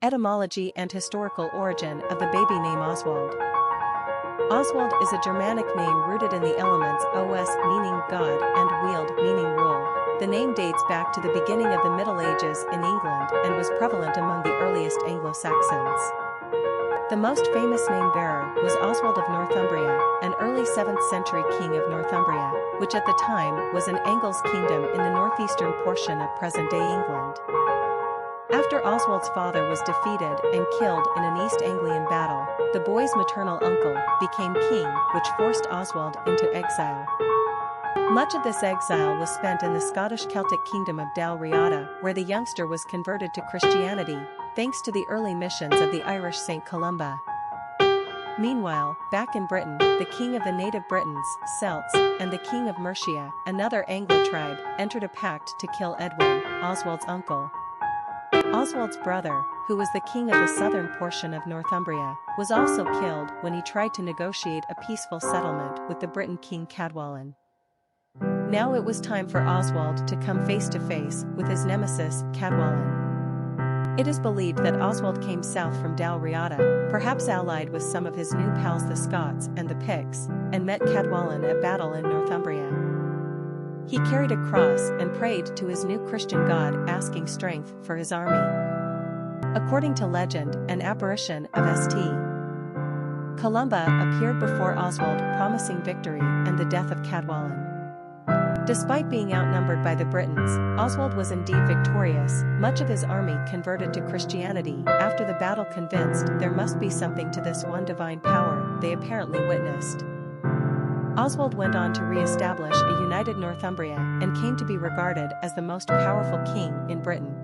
Etymology and historical origin of the baby name Oswald. Oswald is a Germanic name rooted in the elements os meaning God and weald meaning rule. The name dates back to the beginning of the Middle Ages in England and was prevalent among the earliest Anglo-Saxons. The most famous name bearer was Oswald of Northumbria, an early 7th century king of Northumbria, which at the time was an Angles kingdom in the northeastern portion of present-day England. After Oswald's father was defeated and killed in an East Anglian battle, the boy's maternal uncle became king, which forced Oswald into exile. Much of this exile was spent in the Scottish Celtic kingdom of Dalriada, where the youngster was converted to Christianity, thanks to the early missions of the Irish St. Columba. Meanwhile, back in Britain, the king of the native Britons, Celts, and the king of Mercia, another Anglo tribe, entered a pact to kill Edwin, Oswald's uncle. Oswald's brother, who was the king of the southern portion of Northumbria, was also killed when he tried to negotiate a peaceful settlement with the Briton king Cadwallon. Now it was time for Oswald to come face to face with his nemesis, Cadwallon. It is believed that Oswald came south from Dalriada, perhaps allied with some of his new pals the Scots and the Picts, and met Cadwallon at battle in Northumbria. He carried a cross and prayed to his new Christian god, asking strength for his army. According to legend, an apparition of St. Columba appeared before Oswald promising victory and the death of Cadwallon. Despite being outnumbered by the Britons, Oswald was indeed victorious. Much of his army converted to Christianity after the battle, convinced there must be something to this one divine power they apparently witnessed. Oswald went on to re-establish a united Northumbria and came to be regarded as the most powerful king in Britain.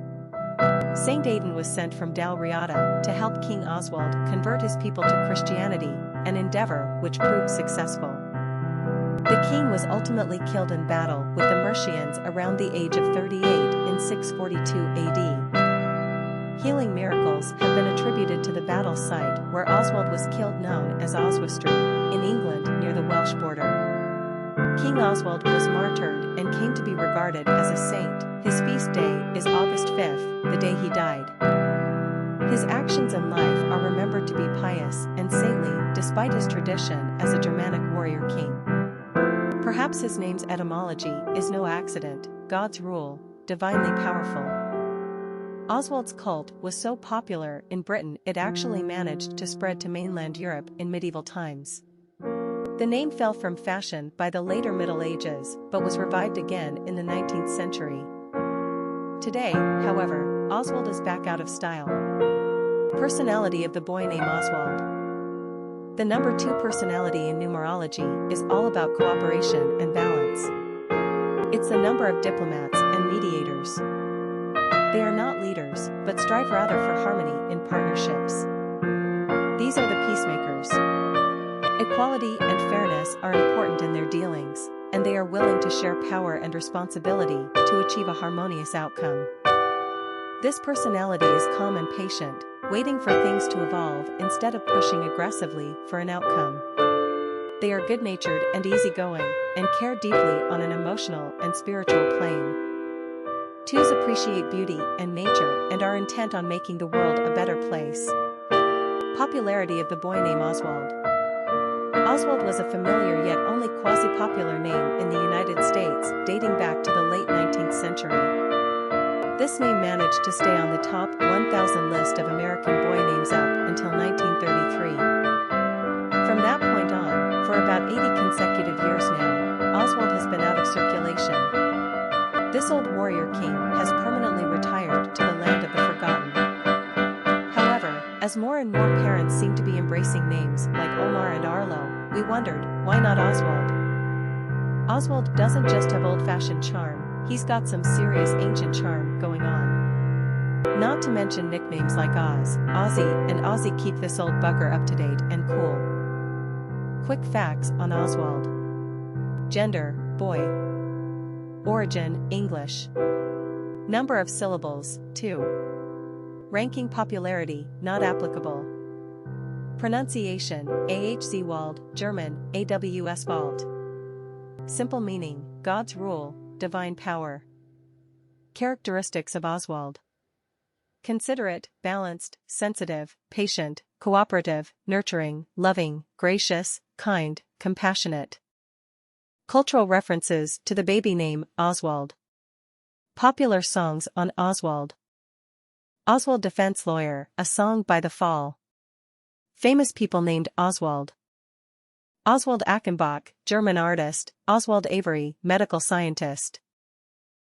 Saint Aidan was sent from Dalriada to help King Oswald convert his people to Christianity, an endeavor which proved successful. The king was ultimately killed in battle with the Mercians around the age of 38 in 642 AD. Healing miracles have been attributed to the battle site where Oswald was killed, known as Oswestry, in England near the Welsh border. King Oswald was martyred and came to be regarded as a saint. His feast day is August 5th, the day he died. His actions in life are remembered to be pious and saintly despite his tradition as a Germanic warrior king. Perhaps his name's etymology is no accident: God's rule, divinely powerful. Oswald's cult was so popular in Britain it actually managed to spread to mainland Europe in medieval times. The name fell from fashion by the later Middle Ages, but was revived again in the 19th century. Today, however, Oswald is back out of style. Personality of the boy named Oswald. The number 2 personality in numerology is all about cooperation and balance. It's the number of diplomats and mediators. They are not leaders, but strive rather for harmony in partnerships. These are the peacemakers. Equality and fairness are important in their dealings, and they are willing to share power and responsibility to achieve a harmonious outcome. This personality is calm and patient, waiting for things to evolve instead of pushing aggressively for an outcome. They are good-natured and easygoing, and care deeply on an emotional and spiritual plane. 2s appreciate beauty and nature and are intent on making the world a better place. Popularity of the boy named Oswald. Oswald was a familiar yet only quasi-popular name in the United States, dating back to the late 19th century. This name managed to stay on the top 1,000 list of American boy names up until 1933. From that point on, for about 80 consecutive years now, Oswald has been out of circulation. This old warrior king has permanently retired to the land of the forgotten. However, as more and more parents seem to be embracing names like Omar and Arlo, we wondered, why not Oswald? Oswald doesn't just have old-fashioned charm, he's got some serious ancient charm going on. Not to mention nicknames like Oz, Ozzie, and Ozzy keep this old bugger up to date and cool. Quick facts on Oswald. Gender, boy. Origin, English. Number of syllables, 2. Ranking popularity, not applicable. Pronunciation, Ahzwald, German, Awswald. Simple meaning, God's rule, divine power. Characteristics of Oswald. Considerate, balanced, sensitive, patient, cooperative, nurturing, loving, gracious, kind, compassionate. Cultural references to the baby name Oswald. Popular songs on Oswald. Oswald defense lawyer, a song by The Fall. Famous people named Oswald. Oswald Achenbach, German artist. Oswald Avery, medical scientist.